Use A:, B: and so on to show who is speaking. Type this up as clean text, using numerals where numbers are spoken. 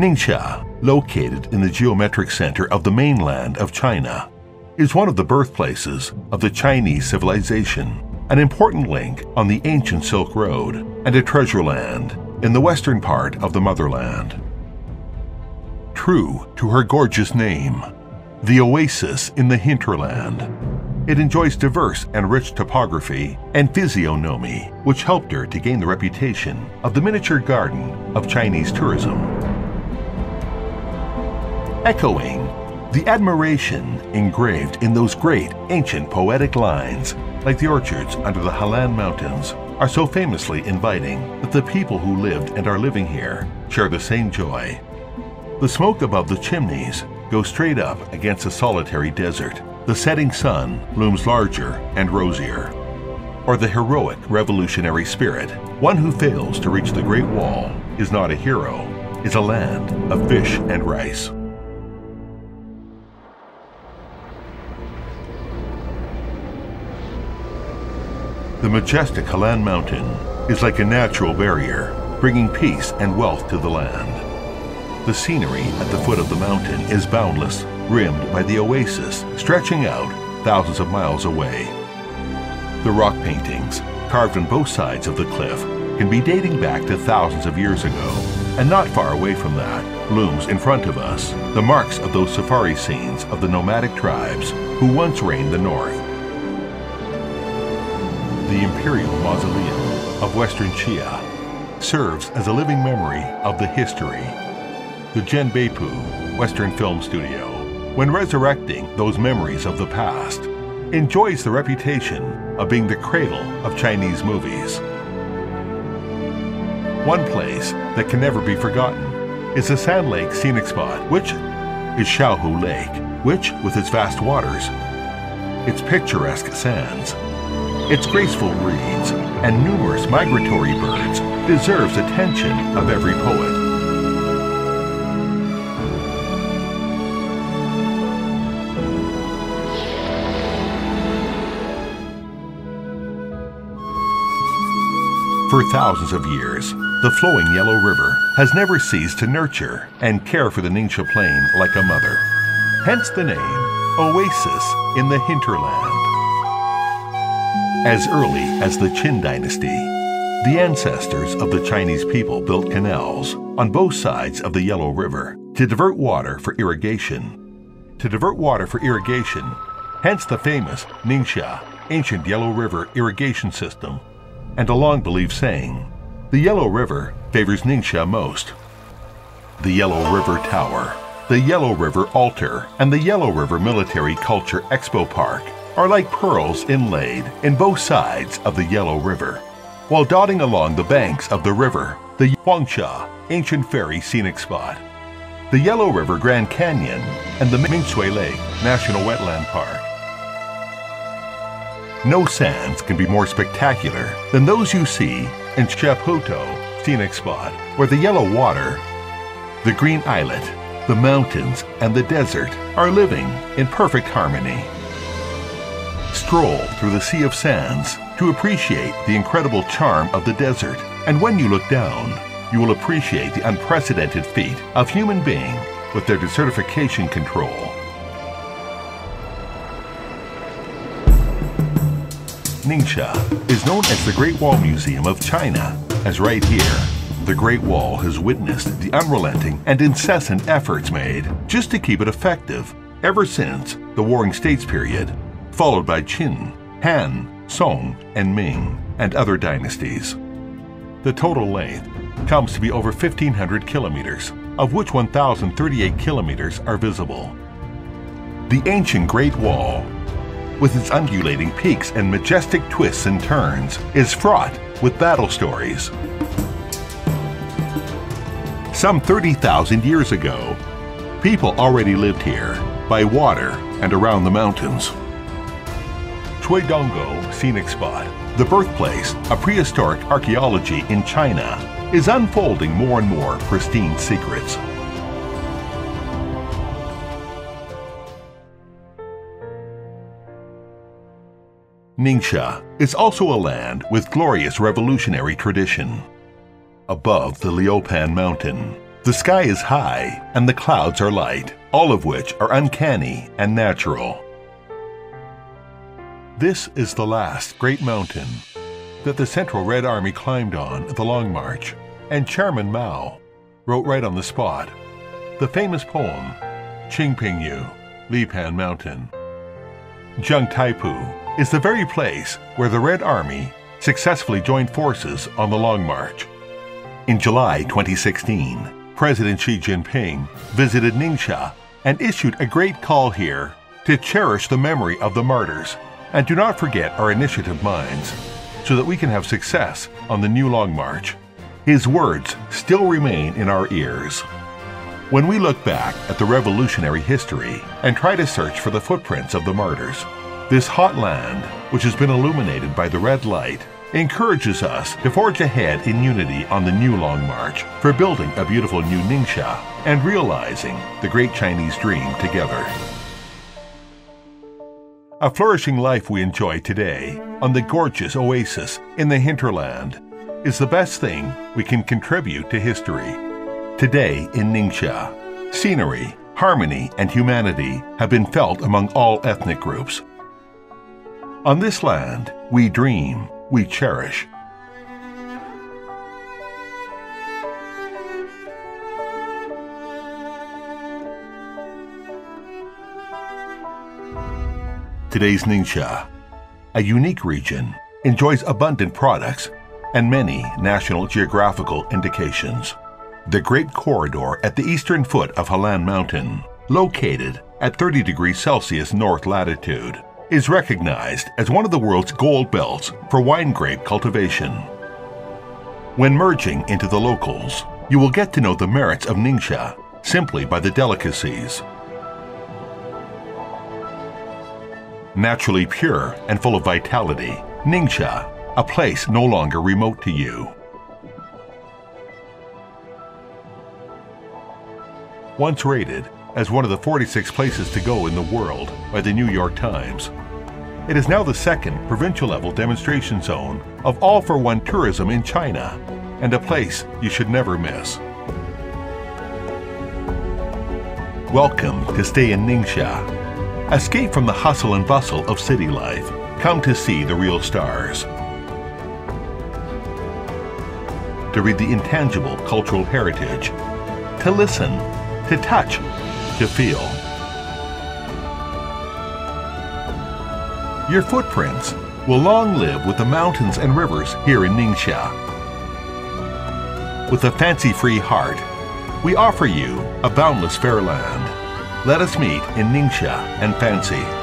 A: Ningxia, located in the geometric center of the mainland of China, is one of the birthplaces of the Chinese civilization, an important link on the ancient Silk Road, and a treasure land in the western part of the motherland. True to her gorgeous name, the Oasis in the Hinterland, it enjoys diverse and rich topography and physiognomy, which helped her to gain the reputation of the miniature garden of Chinese tourism. Echoing the admiration engraved in those great ancient poetic lines, like the orchards under the Hinterland mountains, are so famously inviting that the people who lived and are living here share the same joy. The smoke above the chimneys goes straight up against a solitary desert. The setting sun looms larger and rosier. Or the heroic revolutionary spirit, one who fails to reach the Great Wall is not a hero, is a land of fish and rice. The majestic Hinterland mountain is like a natural barrier, bringing peace and wealth to the land. The scenery at the foot of the mountain is boundless, rimmed by the Oasis stretching out thousands of miles away. The rock paintings, carved on both sides of the cliff, can be dating back to thousands of years ago, and not far away from that looms in front of us the marks of those safari scenes of the nomadic tribes who once reigned the north. The Imperial Mausoleum of Western Chia serves as a living memory of the history. The Zhenbeipu Western Film Studio, when resurrecting those memories of the past, enjoys the reputation of being the cradle of Chinese movies. One place that can never be forgotten is the Sand Lake scenic spot, which is Shaohu Lake, which, with its vast waters, its picturesque sands, its graceful reeds, and numerous migratory birds, deserves attention of every poet. For thousands of years, the flowing Yellow River has never ceased to nurture and care for the Ningxia Plain like a mother. Hence the name, Oasis in the Hinterland. As early as the Qin dynasty, the ancestors of the Chinese people built canals on both sides of the Yellow River to divert water for irrigation. Hence the famous Ningxia, ancient Yellow River irrigation system, and a long-believed saying, the Yellow River favors Ningxia most. The Yellow River Tower, the Yellow River Altar, and the Yellow River Military Culture Expo Park are like pearls inlaid in both sides of the Yellow River. While dotting along the banks of the river, the Huangsha Ancient Ferry Scenic Spot, the Yellow River Grand Canyon, and the Mingshui Lake National Wetland Park. No sands can be more spectacular than those you see in Shaohu Scenic Spot, where the yellow water, the green islet, the mountains, and the desert are living in perfect harmony. Stroll through the sea of sands to appreciate the incredible charm of the desert, and when you look down, you will appreciate the unprecedented feat of human being with their desertification control. Ningxia is known as the Great Wall Museum of China, as right here, the Great Wall has witnessed the unrelenting and incessant efforts made just to keep it effective ever since the Warring States period, followed by Qin, Han, Song, and Ming, and other dynasties. The total length comes to be over 1,500 kilometers, of which 1,038 kilometers are visible. The ancient Great Wall, with its undulating peaks and majestic twists and turns, is fraught with battle stories. Some 30,000 years ago, people already lived here, by water and around the mountains. Cuidongo Scenic Spot, the birthplace of prehistoric archaeology in China, is unfolding more and more pristine secrets. Ningxia is also a land with glorious revolutionary tradition. Above the Liupan Mountain, The sky is high and the clouds are light, all of which are uncanny and natural. This is the last great mountain that the Central Red Army climbed on the Long March, and Chairman Mao wrote right on the spot the famous poem, Qingpingyu, Lipan Mountain. Zhangtaipu is the very place where the Red Army successfully joined forces on the Long March. In July 2016, President Xi Jinping visited Ningxia and issued a great call here to cherish the memory of the martyrs and do not forget our initiative minds so that we can have success on the new Long March. His words still remain in our ears. When we look back at the revolutionary history and try to search for the footprints of the martyrs, this hot land, which has been illuminated by the red light, encourages us to forge ahead in unity on the new Long March for building a beautiful new Ningxia and realizing the great Chinese dream together. A flourishing life we enjoy today on the gorgeous Oasis in the Hinterland is the best thing we can contribute to history. Today in Ningxia, scenery, harmony, and humanity have been felt among all ethnic groups. On this land, we dream, we cherish. Today's Ningxia, a unique region, enjoys abundant products and many national geographical indications. The Great Corridor at the eastern foot of Hinterland Mountain, located at 30 degrees Celsius north latitude, is recognized as one of the world's gold belts for wine grape cultivation. When merging into the locals, you will get to know the merits of Ningxia simply by the delicacies. Naturally pure and full of vitality, Ningxia, a place no longer remote to you. Once rated as one of the 46 places to go in the world by the New York Times, it is now the second provincial-level demonstration zone of all-for-one tourism in China, and a place you should never miss. Welcome to stay in Ningxia. Escape from the hustle and bustle of city life. Come to see the real stars. To read the intangible cultural heritage. To listen, to touch, to feel. Your footprints will long live with the mountains and rivers here in Ningxia. With a fancy-free heart, we offer you a boundless fair land. Let us meet in Ningxia and Fancy.